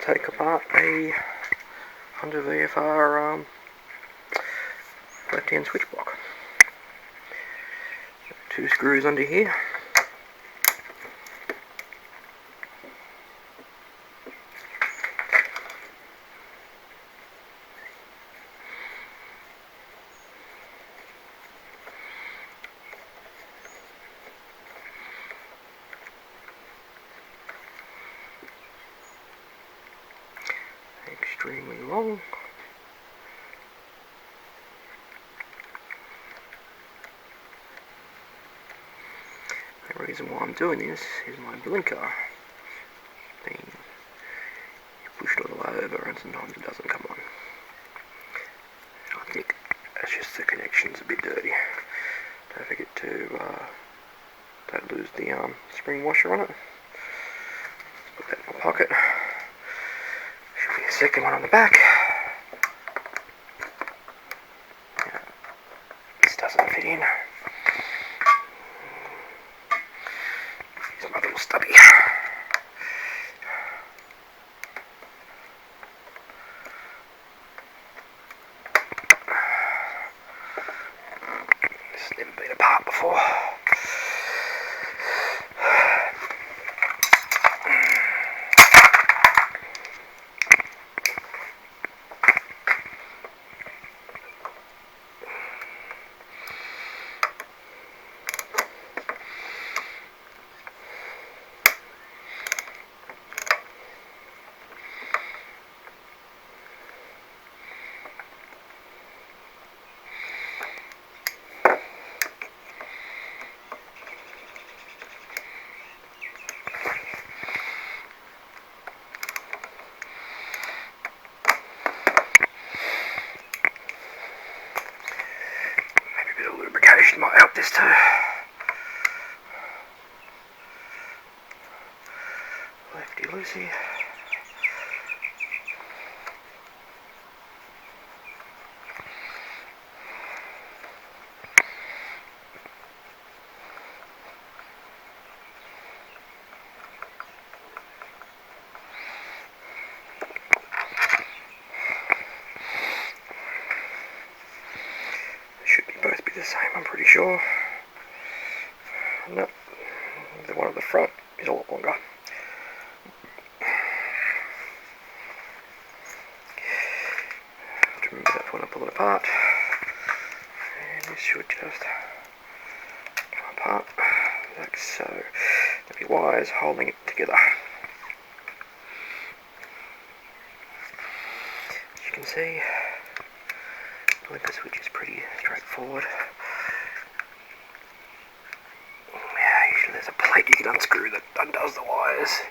take apart a Honda VFR left-hand switch block. Two screws under here. Extremely long. The reason why I'm doing this is my blinker being pushed all the way over and sometimes it doesn't come on. I think that's just the connection's a bit dirty. Don't forget to don't lose the spring washer on it. Put that in my pocket. Should be a second one on the back. Yeah, this doesn't fit in. Here's my little stubby. This has never been apart before. Might help this too. Lefty loosey. Both be the same, I'm pretty sure. No, the one at the front is a lot longer. Have to remember that when I pull it apart. And this should just come apart like so. There'll be wires holding it together. As you can see, the blinker switch is pretty straightforward. Yeah, usually there's a plate you can unscrew that undoes the wires.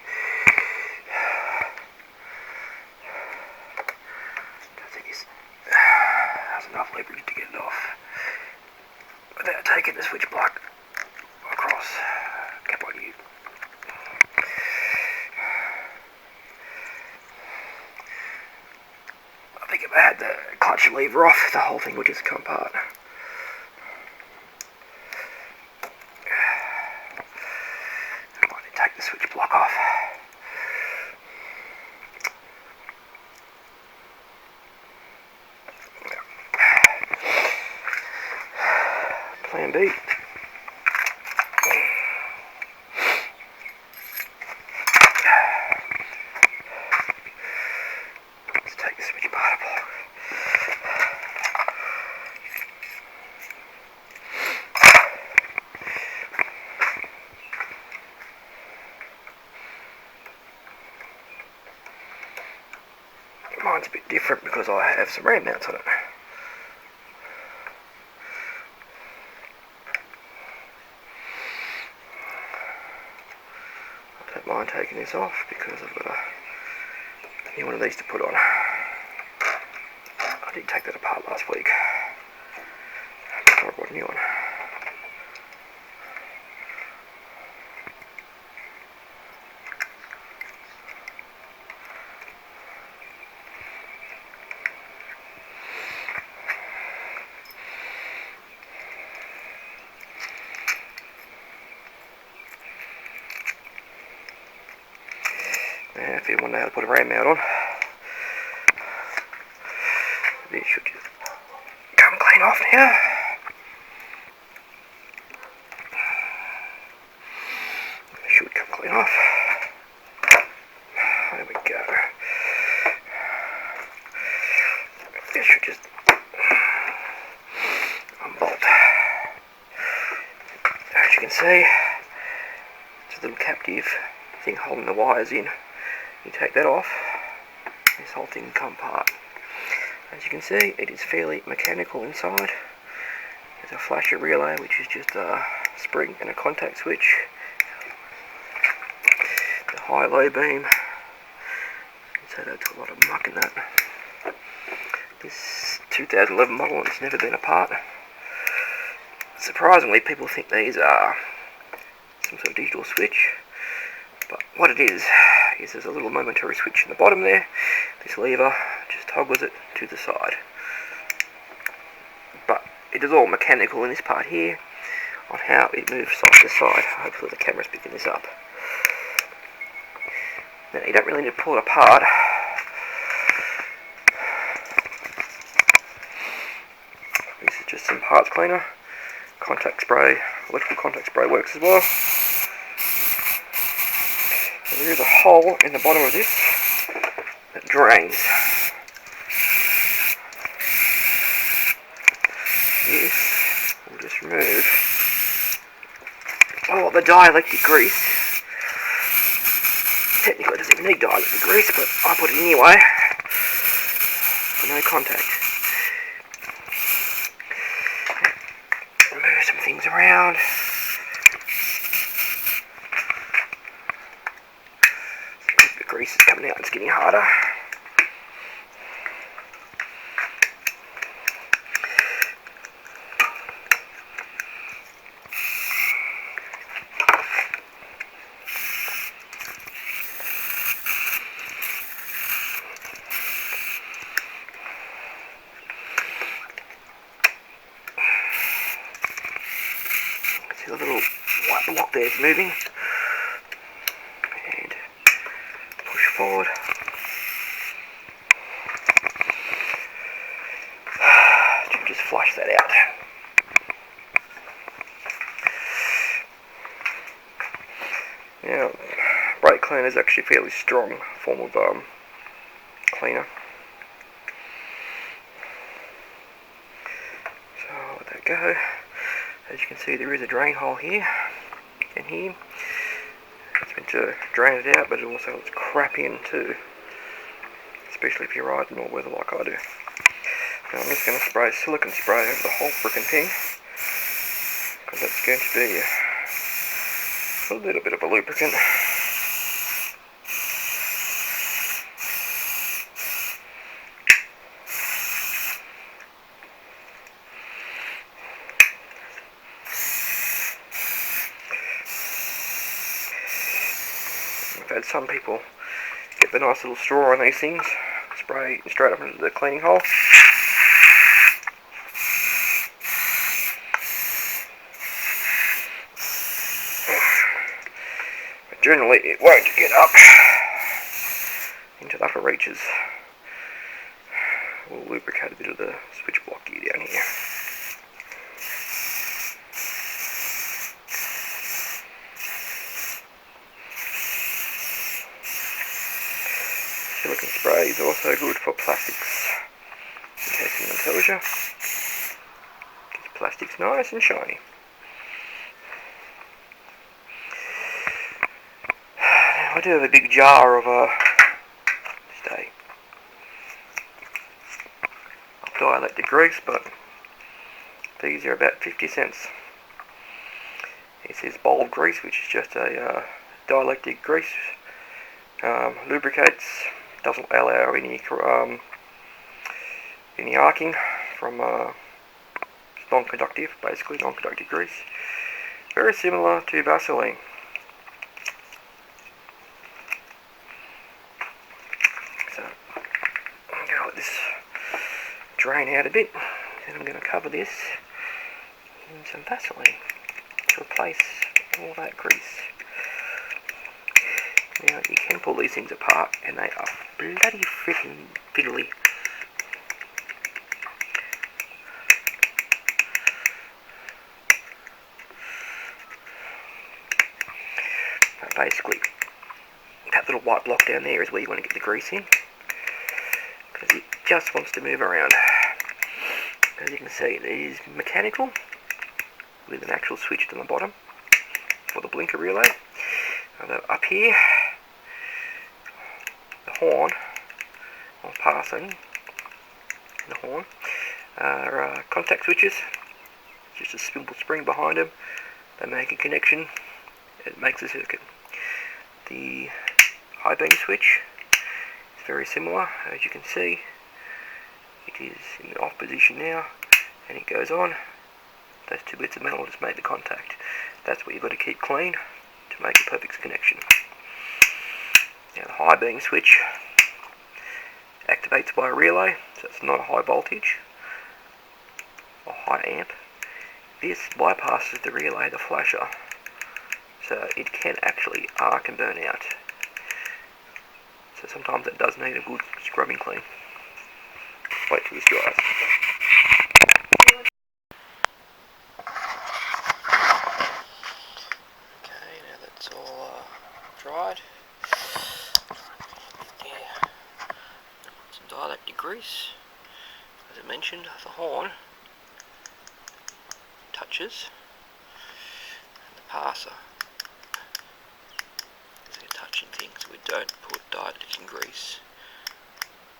I think this has enough leverage to get it off without taking the switch block across. Cap on you. I think if I had the clutch lever off, the whole thing would just come apart. I might need to take the switch block off. Plan B. Let's take the switch part apart. Mine's a bit different because I have some ram mounts on it. I don't mind taking this off because I've got a new one of these to put on. I did take that apart last week before I bought a new one. Now if you want to know how to put a ram mount on. This should just come clean off now. It should come clean off. There we go. This should just unbolt. As you can see, it's a little captive thing holding the wires in. You take that off, this whole thing can come apart. As you can see, it is fairly mechanical inside. There's a flasher relay, which is just a spring and a contact switch. The high-low beam. So that's a lot of muck in that. This 2011 model, and it's never been apart. Surprisingly, people think these are some sort of digital switch, but what it is there's a little momentary switch in the bottom there. This lever just toggles it to the side. But it is all mechanical in this part here on how it moves side to side. Hopefully the camera's picking this up. Now you don't really need to pull it apart. This is just some parts cleaner. Contact spray, electrical contact spray works as well. And there is a hole in the bottom of this that drains. This will just remove all the dielectric grease. Technically it doesn't even need dielectric grease, but I put it anyway for no contact. Move some things around. The grease is coming out, it's getting harder. See the little white block there is moving. And push forward. Just flush that out. Now, brake cleaner is actually a fairly strong form of cleaner. So I'll let that go. As you can see, there is a drain hole here and here. It's meant to drain it out, but it also lets crap in too, especially if you're riding all weather like I do. Now I'm just going to spray silicone spray over the whole frickin' thing, because that's going to be a little bit of a lubricant. I've had some people get the nice little straw on these things, spray straight up into the cleaning hole. But generally it won't get up into the upper reaches. We'll lubricate a bit of the switch block gear down here. Silicone spray is also good for plastics, in case anyone tells you. Keeps plastics nice and shiny. I do have a big jar of dielectric grease, but these are about 50 cents. This is bulb grease, which is just a dielectric grease. Lubricates, doesn't allow any arcing from non-conductive, basically non-conductive grease. Very similar to Vaseline. So I'm going to let this drain out a bit, then I'm going to cover this in some Vaseline to replace all that grease. Now you can pull these things apart and they are bloody freaking fiddly. But basically, that little white block down there is where you want to get the grease in, because it just wants to move around. As you can see, it is mechanical with an actual switch on the bottom for the blinker relay. Although up here, the horn, or passing, the horn, are contact switches. Just a simple spring behind them. They make a connection. It makes a circuit. The high beam switch is very similar. As you can see, it is in the off position now, and it goes on. Those two bits of metal just made the contact. That's what you've got to keep clean to make a perfect connection. Now the high beam switch activates by a relay, so it's not a high voltage or high amp. This bypasses the relay, the flasher, so it can actually arc and burn out. So sometimes it does need a good scrubbing clean. Wait till this dries. Okay, now that's all dried. Yeah, some dielectric grease. As I mentioned, the horn touches, and the passer is touching things. We don't put dielectric grease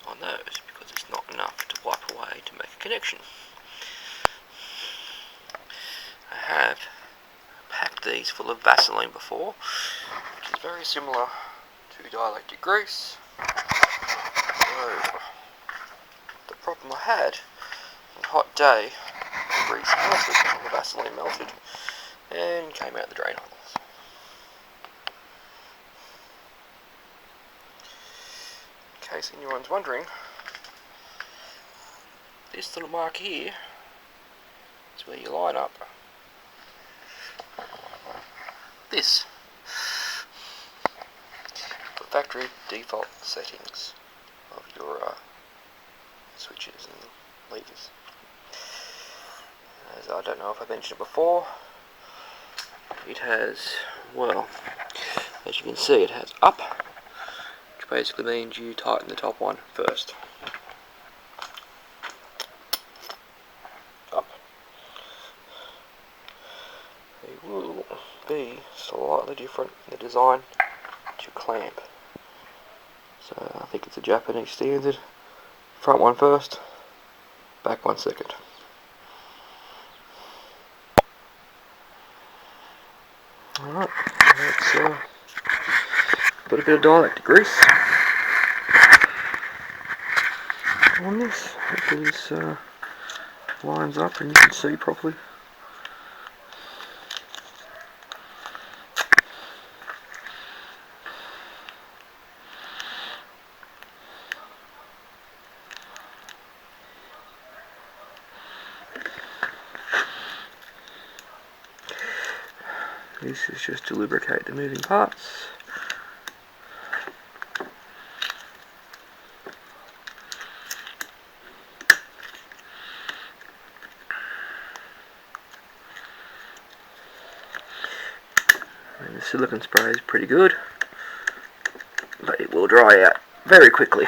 on those because it's not enough to wipe away to make a connection. I have packed these full of Vaseline before, which is very similar to dielectric grease. So, the problem I had on a hot day, the grease melted, the Vaseline melted, and came out the drain holes. In case anyone's wondering, this little mark here is where you line up this, the factory default settings of your switches and levers. As I don't know if I mentioned it before, it has, well, as you can see, it has up, which basically means you tighten the top one first. Up. They will be slightly different in the design to clamp. So I think it's a Japanese standard. Front one first, back one second. Alright, let's put a bit of dielectric grease on this. Hopefully this lines up and you can see properly. This is just to lubricate the moving parts. And the silicone spray is pretty good, but it will dry out very quickly.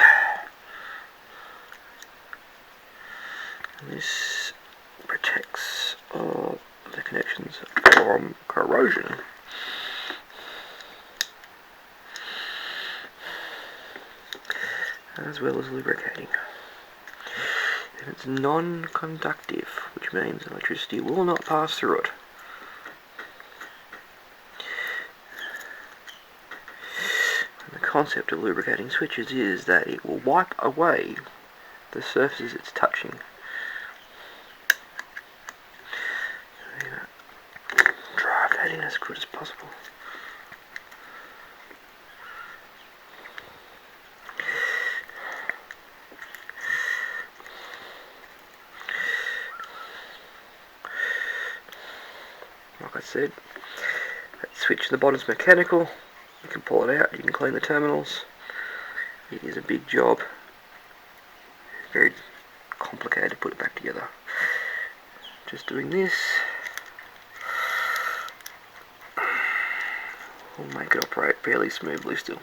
And this protects all the connections from corrosion. As well as lubricating. And it's non-conductive, which means electricity will not pass through it. And the concept of lubricating switches is that it will wipe away the surfaces it's touching. Drive that in as good as possible. Like I said, that switch in the bottom is mechanical, You can pull it out, you can clean the terminals. It is a big job. It's very complicated to put it back together. Just doing this will make it operate fairly smoothly still.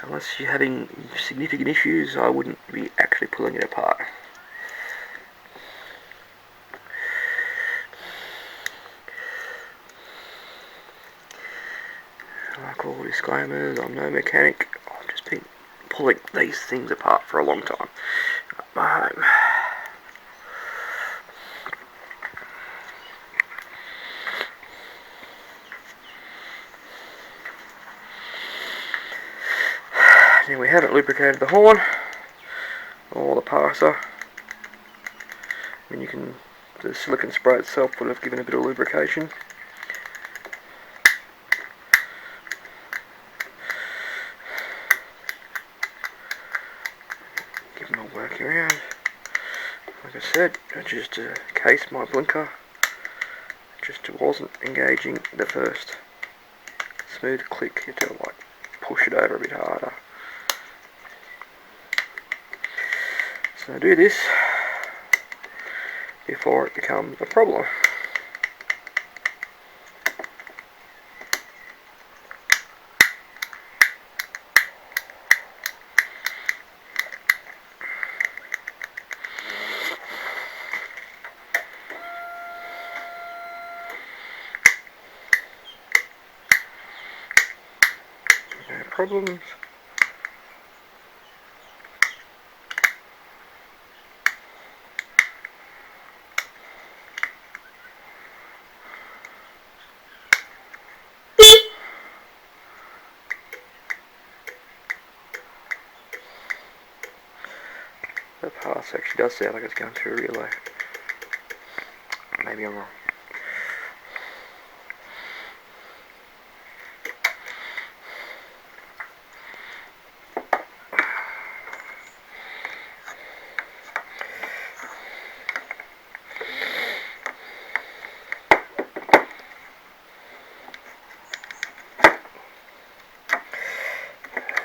Unless you're having significant issues, I wouldn't be actually pulling it apart. Like all disclaimers, I'm no mechanic. I've just been pulling these things apart for a long time at my home. Now we haven't lubricated the horn or the passer. I mean, the silicone spray itself would have given a bit of lubrication. Give them a work around. Like I said, I just cased my blinker. Just wasn't engaging the first smooth click. You have to like push it over a bit harder. So I do this before it becomes a problem. No problems. The pass actually does sound like it's going through a relay. Maybe I'm wrong.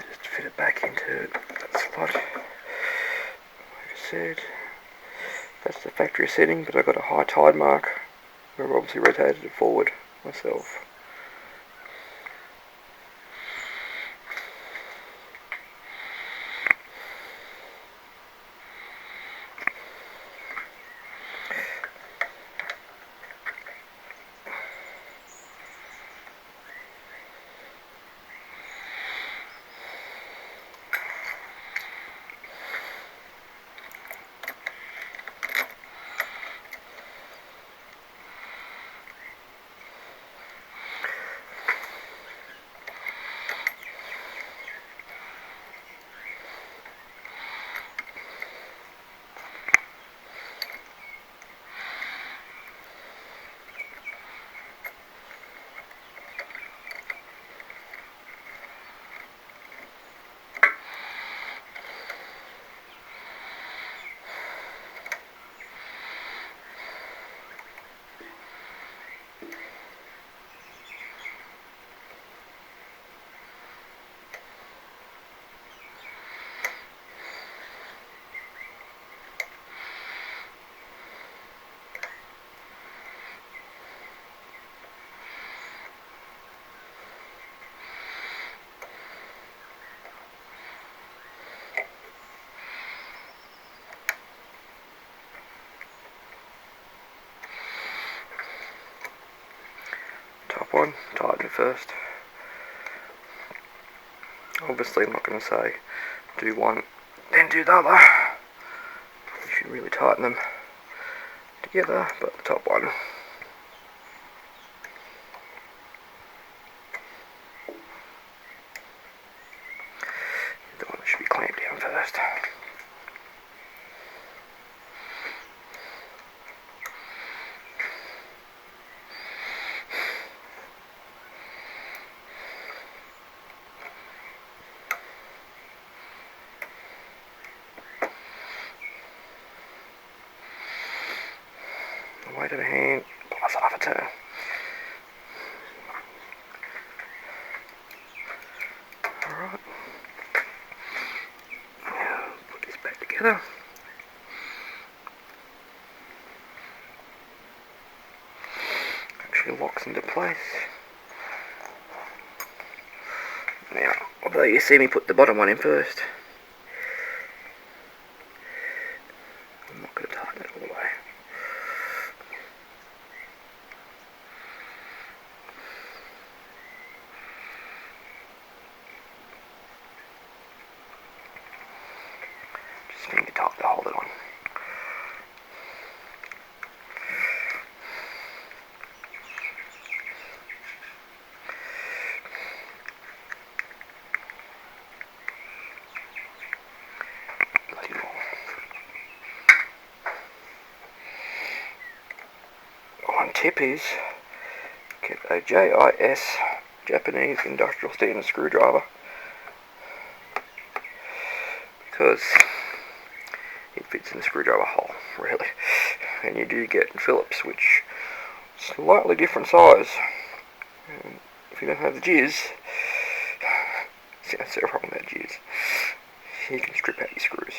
Just fit it back into that slot. Like I said, that's the factory setting, but I've got a high tide mark. I've obviously rotated it forward myself. One, tighten it first. Obviously I'm not going to say do one then do the other. You should really tighten them together, but the top one. The one that should be clamped down first. Weight of a hand plus half a turn. together. Actually locks into place. Now, although you see me put the bottom one in first, I'm not going to tighten it all the way. Just finger tight to hold it on. One tip is get a JIS, Japanese Industrial Standard screwdriver, because it fits in the screwdriver hole, really. And you do get Phillips, which is slightly different size. And if you don't have the jizz, that's the problem about jizz, you can strip out your screws.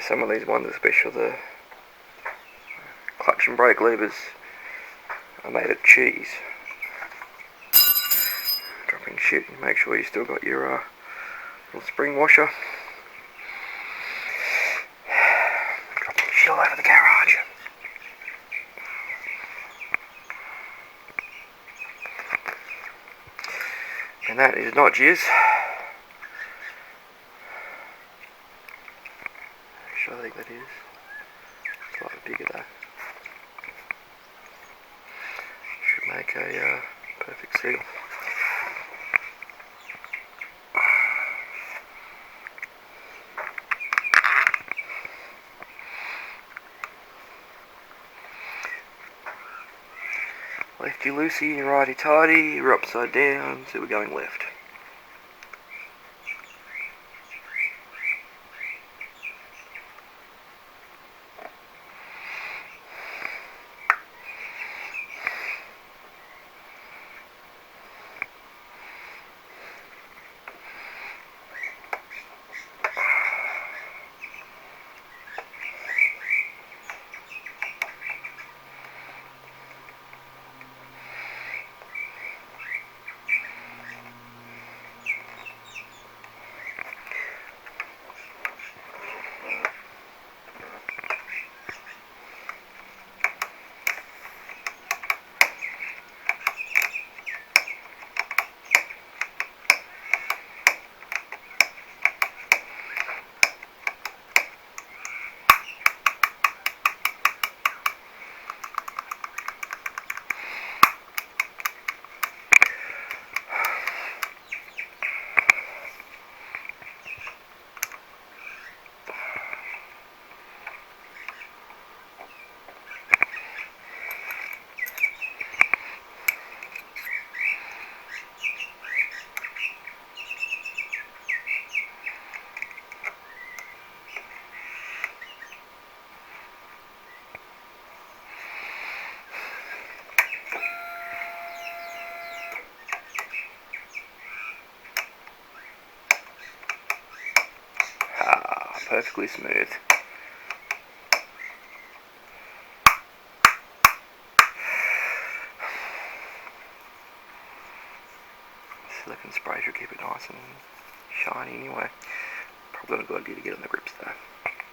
Some of these ones, especially the clutch and brake levers, are made of cheese. Dropping shit, make sure you still got your little spring washer. Dropping shit all over the garage. And that is not jizz. I think that is slightly bigger though. Should make a perfect seal. Lefty loosey, righty tighty, you're upside down, so we're going left. Perfectly smooth. Silicone spray should keep it nice and shiny anyway. Probably not a good idea to get on the grips though.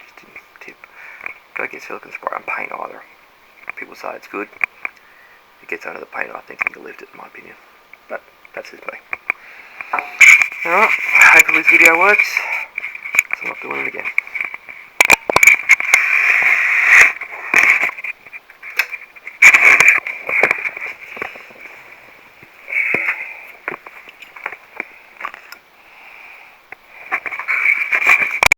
Just a tip. Don't get silicone spray on paint either. People say it's good. If it gets under the paint, I think you can lift it in my opinion. But that's just me. Alright, hopefully this video works. So I'm not doing it again.